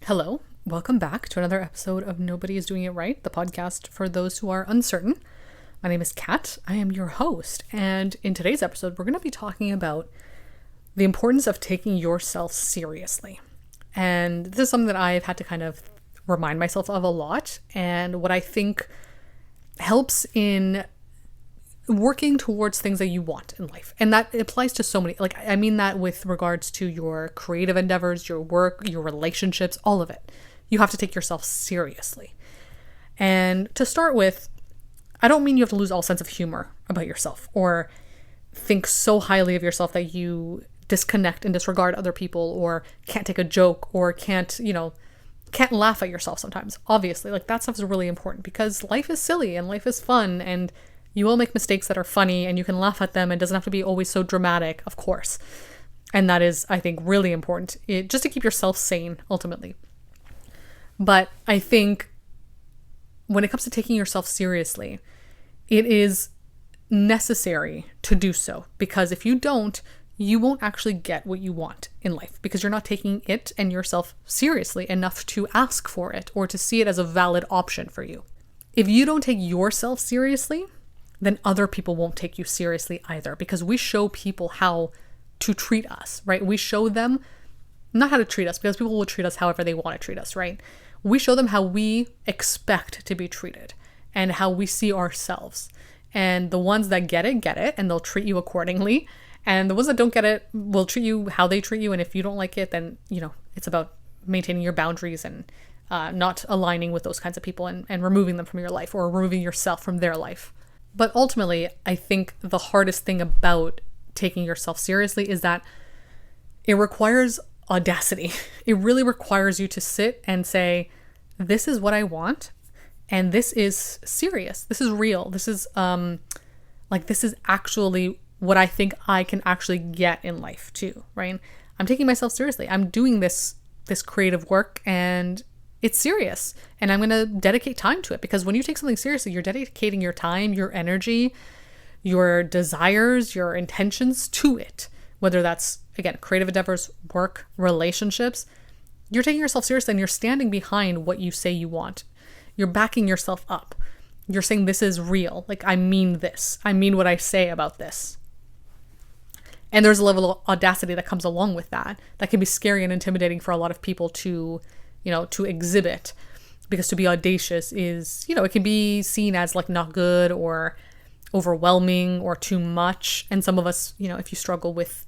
Hello, welcome back to another episode of Nobody is Doing It Right, the podcast for those who are uncertain. My name is Kat, I am your host, and in today's episode, we're going to be talking about the importance of taking yourself seriously. And this is something that I've had to kind of remind myself of a lot, and what I think helps in working towards things that you want in life. And that applies to so many, I mean that with regards to your creative endeavors, your work, your relationships, all of it. You have to take yourself seriously. And to start with, I don't mean you have to lose all sense of humor about yourself or think so highly of yourself that you disconnect and disregard other people or can't take a joke or can't laugh at yourself sometimes. Obviously, that stuff is really important because life is silly and life is fun and you will make mistakes that are funny and you can laugh at them and it doesn't have to be always so dramatic, of course. And that is, I think, really important, just to keep yourself sane, ultimately. But I think when it comes to taking yourself seriously, it is necessary to do so. Because if you don't, you won't actually get what you want in life because you're not taking it and yourself seriously enough to ask for it or to see it as a valid option for you. If you don't take yourself seriously, then other people won't take you seriously either because we show people how to treat us, right? We show them not how to treat us because people will treat us however they want to treat us, right? We show them how we expect to be treated and how we see ourselves. And the ones that get it, and they'll treat you accordingly. And the ones that don't get it will treat you how they treat you. And if you don't like it, then, it's about maintaining your boundaries and not aligning with those kinds of people and removing them from your life or removing yourself from their life. But ultimately, I think the hardest thing about taking yourself seriously is that it requires audacity. It really requires you to sit and say, this is what I want, and this is serious. This is real. This is this is actually what I think I can actually get in life too, right? I'm taking myself seriously. I'm doing this creative work and it's serious and I'm going to dedicate time to it because when you take something seriously, you're dedicating your time, your energy, your desires, your intentions to it. Whether that's, again, creative endeavors, work, relationships, you're taking yourself seriously and you're standing behind what you say you want. You're backing yourself up. You're saying this is real. I mean this. I mean what I say about this. And there's a level of audacity that comes along with that can be scary and intimidating for a lot of people to exhibit, because to be audacious is, it can be seen as not good or overwhelming or too much. And some of us, if you struggle with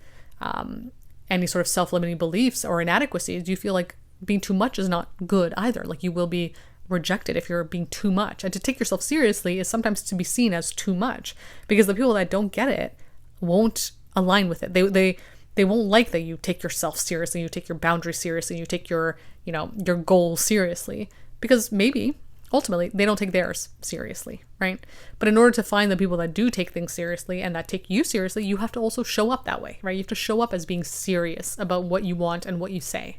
any sort of self-limiting beliefs or inadequacies, you feel like being too much is not good either. You will be rejected if you're being too much. And to take yourself seriously is sometimes to be seen as too much because the people that don't get it won't align with it. They won't like that you take yourself seriously, you take your boundaries seriously, you take your goals seriously, because maybe ultimately they don't take theirs seriously, right? But in order to find the people that do take things seriously and that take you seriously, you have to also show up that way, right? You have to show up as being serious about what you want and what you say.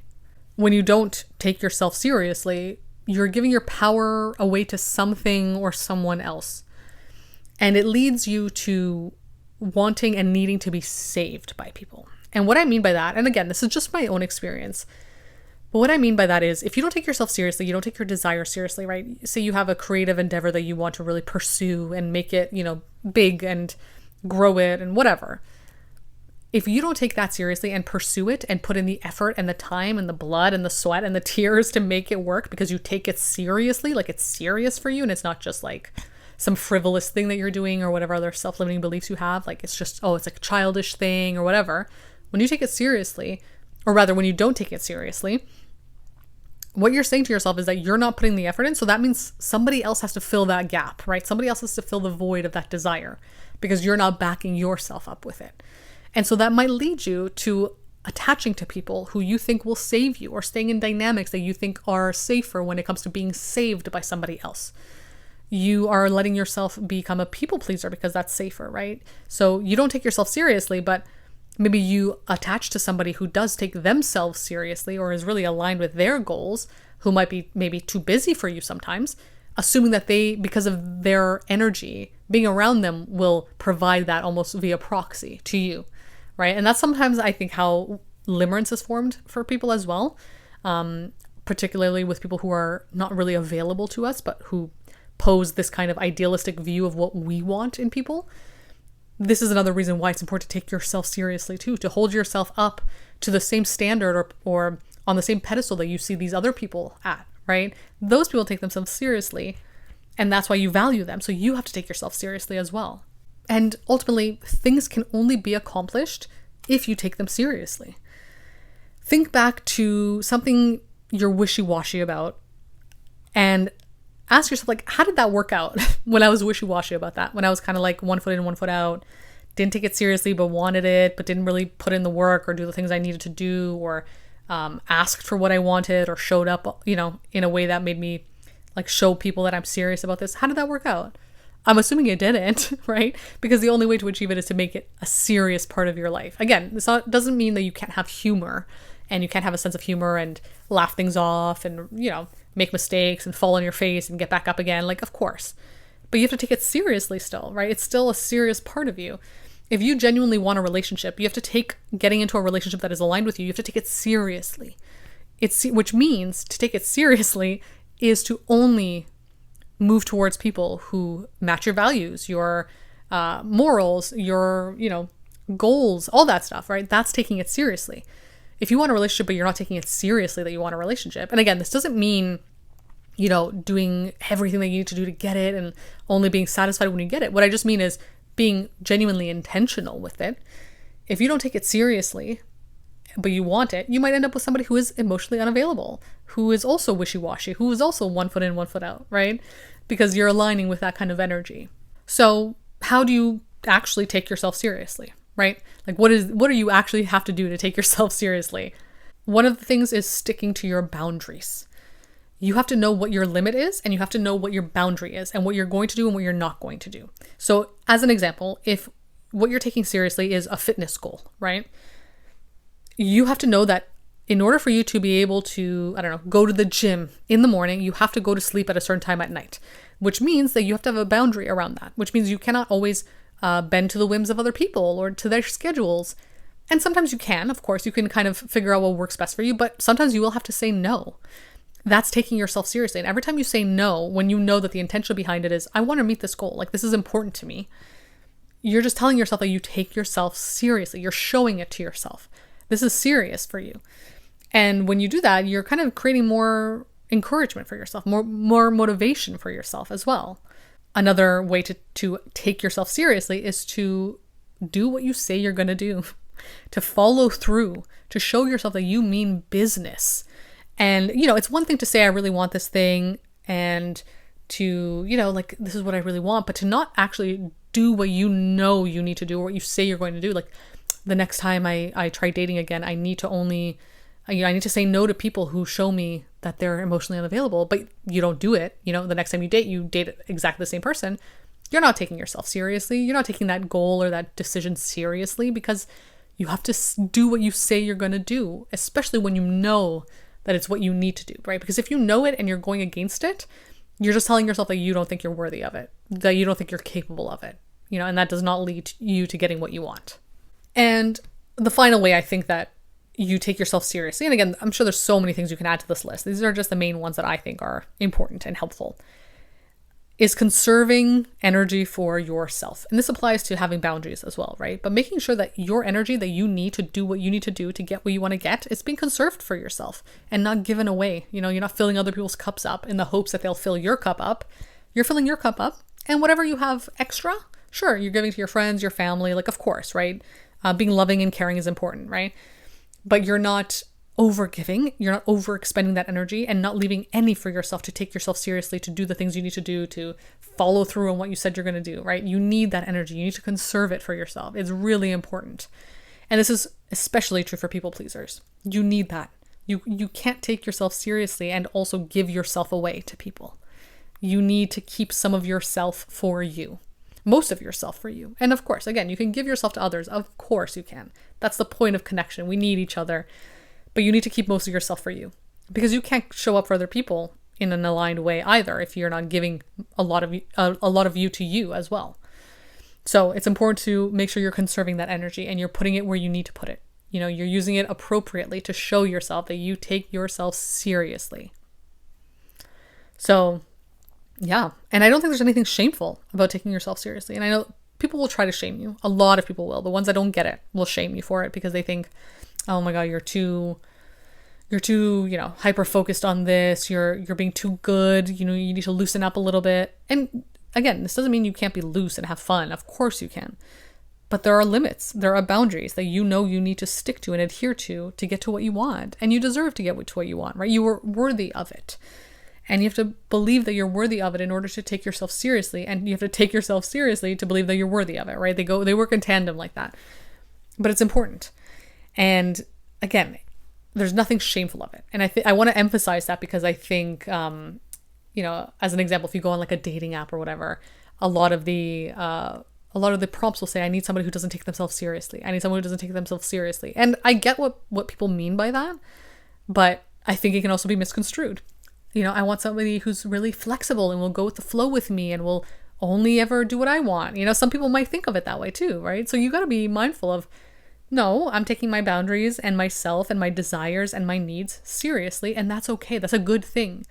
When you don't take yourself seriously, you're giving your power away to something or someone else. And it leads you to wanting and needing to be saved by people. And what I mean by that, and again, this is just my own experience, but what I mean by that is if you don't take yourself seriously, you don't take your desire seriously, right? Say you have a creative endeavor that you want to really pursue and make it, big and grow it and whatever. If you don't take that seriously and pursue it and put in the effort and the time and the blood and the sweat and the tears to make it work because you take it seriously, it's serious for you and it's not just some frivolous thing that you're doing or whatever other self-limiting beliefs you have, it's just, it's a childish thing or whatever. When you take it seriously, or rather when you don't take it seriously, what you're saying to yourself is that you're not putting the effort in. So that means somebody else has to fill that gap, right? Somebody else has to fill the void of that desire because you're not backing yourself up with it. And so that might lead you to attaching to people who you think will save you or staying in dynamics that you think are safer when it comes to being saved by somebody else. You are letting yourself become a people pleaser because that's safer, right? So you don't take yourself seriously, but maybe you attach to somebody who does take themselves seriously or is really aligned with their goals, who might be maybe too busy for you sometimes, assuming that they, because of their energy, being around them will provide that almost via proxy to you, right? And that's sometimes, I think, how limerence is formed for people as well. particularly with people who are not really available to us, but who pose this kind of idealistic view of what we want in people. This is another reason why it's important to take yourself seriously too, to hold yourself up to the same standard or on the same pedestal that you see these other people at, right? Those people take themselves seriously, and that's why you value them. So you have to take yourself seriously as well. And ultimately, things can only be accomplished if you take them seriously. Think back to something you're wishy-washy about and ask yourself, like, how did that work out when I was wishy-washy about that? When I was kind of like 1 foot in, 1 foot out, didn't take it seriously, but wanted it, but didn't really put in the work or do the things I needed to do, or asked for what I wanted, or showed up, in a way that made me like show people that I'm serious about this. How did that work out? I'm assuming it didn't, right? Because the only way to achieve it is to make it a serious part of your life. Again, this doesn't mean that you can't have humor and you can't have a sense of humor and laugh things off and, make mistakes and fall on your face and get back up again. Like, of course. But you have to take it seriously still, right? It's still a serious part of you. If you genuinely want a relationship, you have to take getting into a relationship that is aligned with you. You have to take it seriously. Which means to take it seriously is to only move towards people who match your values, your morals, your, goals, all that stuff, right? That's taking it seriously. If you want a relationship, but you're not taking it seriously that you want a relationship. And again, this doesn't mean, doing everything that you need to do to get it and only being satisfied when you get it. What I just mean is being genuinely intentional with it. If you don't take it seriously, but you want it, you might end up with somebody who is emotionally unavailable, who is also wishy-washy, who is also 1 foot in, 1 foot out, right? Because you're aligning with that kind of energy. So how do you actually take yourself seriously, right? Like what do you actually have to do to take yourself seriously? One of the things is sticking to your boundaries. You have to know what your limit is, and you have to know what your boundary is and what you're going to do and what you're not going to do. So as an example, if what you're taking seriously is a fitness goal, right? You have to know that in order for you to be able to, go to the gym in the morning, you have to go to sleep at a certain time at night, which means that you have to have a boundary around that, which means you cannot always bend to the whims of other people or to their schedules. And sometimes you can, of course, you can kind of figure out what works best for you, but sometimes you will have to say no. That's taking yourself seriously. And every time you say no, when you know that the intention behind it is, I want to meet this goal, like this is important to me, you're just telling yourself that you take yourself seriously. You're showing it to yourself. This is serious for you. And when you do that, you're kind of creating more encouragement for yourself, more motivation for yourself as well. Another way to take yourself seriously is to do what you say you're going to do, to follow through, to show yourself that you mean business. And, it's one thing to say, I really want this thing, and to, like, this is what I really want, but to not actually do what you know you need to do or what you say you're going to do. Like, the next time I try dating again, I need to say no to people who show me that they're emotionally unavailable, but you don't do it. The next time you date exactly the same person. You're not taking yourself seriously. You're not taking that goal or that decision seriously, because you have to do what you say you're going to do, especially when you know that it's what you need to do, right? Because if you know it and you're going against it, you're just telling yourself that you don't think you're worthy of it, that you don't think you're capable of it, and that does not lead you to getting what you want. And the final way I think that you take yourself seriously, and again, I'm sure there's so many things you can add to this list. These are just the main ones that I think are important and helpful, is conserving energy for yourself. And this applies to having boundaries as well, right? But making sure that your energy that you need to do what you need to do to get what you want to get is being conserved for yourself and not given away. You're not filling other people's cups up in the hopes that they'll fill your cup up. You're filling your cup up, and whatever you have extra, sure, you're giving to your friends, your family, like, of course, right? Being loving and caring is important, right? But you're not over-giving, you're not over-expending that energy and not leaving any for yourself to take yourself seriously, to do the things you need to do, to follow through on what you said you're going to do, right? You need that energy. You need to conserve it for yourself. It's really important. And this is especially true for people pleasers. You need that. You can't take yourself seriously and also give yourself away to people. You need to keep some of yourself for you. Most of yourself for you. And of course, again, you can give yourself to others. Of course you can. That's the point of connection. We need each other. But you need to keep most of yourself for you, because you can't show up for other people in an aligned way either if you're not giving a lot of you to you as well. So it's important to make sure you're conserving that energy and you're putting it where you need to put it. You're using it appropriately to show yourself that you take yourself seriously. So, yeah. And I don't think there's anything shameful about taking yourself seriously. And I know people will try to shame you. A lot of people will. The ones that don't get it will shame you for it because they think, oh my God, you're too, hyper focused on this. You're being too good. You need to loosen up a little bit. And again, this doesn't mean you can't be loose and have fun. Of course you can. But there are limits. There are boundaries that you need to stick to and adhere to get to what you want. And you deserve to get to what you want, right? You are worthy of it. And you have to believe that you're worthy of it in order to take yourself seriously. And you have to take yourself seriously to believe that you're worthy of it, right? They work in tandem like that. But it's important. And again, there's nothing shameful of it. And I want to emphasize that because I think, as an example, if you go on like a dating app or whatever, a lot of the prompts will say, I need somebody who doesn't take themselves seriously. I need someone who doesn't take themselves seriously. And I get what people mean by that, but I think it can also be misconstrued. I want somebody who's really flexible and will go with the flow with me and will only ever do what I want. Some people might think of it that way too, right? So you got to be mindful of, no, I'm taking my boundaries and myself and my desires and my needs seriously. And that's okay. That's a good thing.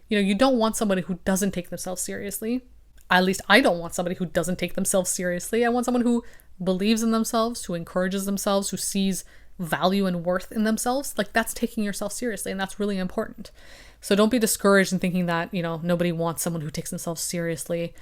You don't want somebody who doesn't take themselves seriously. At least I don't want somebody who doesn't take themselves seriously. I want someone who believes in themselves, who encourages themselves, who sees value and worth in themselves. Like, that's taking yourself seriously, and that's really important. So don't be discouraged in thinking that, nobody wants someone who takes themselves seriously,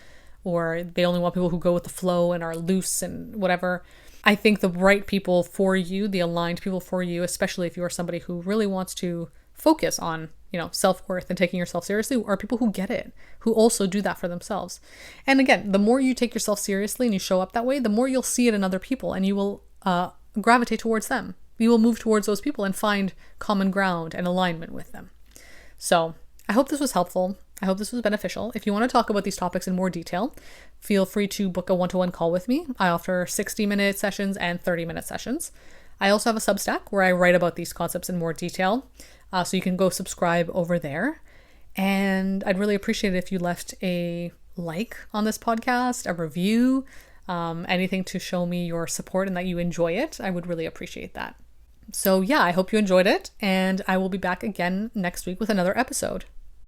or they only want people who go with the flow and are loose and whatever. I think the right people for you, the aligned people for you, especially if you are somebody who really wants to focus on, self-worth and taking yourself seriously, are people who get it, who also do that for themselves. And again, the more you take yourself seriously and you show up that way, the more you'll see it in other people and you will gravitate towards them. You will move towards those people and find common ground and alignment with them. So I hope this was helpful. I hope this was beneficial. If you want to talk about these topics in more detail, feel free to book a one-to-one call with me. I offer 60-minute sessions and 30-minute sessions. I also have a Substack where I write about these concepts in more detail. So you can go subscribe over there. And I'd really appreciate it if you left a like on this podcast, a review, anything to show me your support and that you enjoy it. I would really appreciate that. So yeah, I hope you enjoyed it. And I will be back again next week with another episode.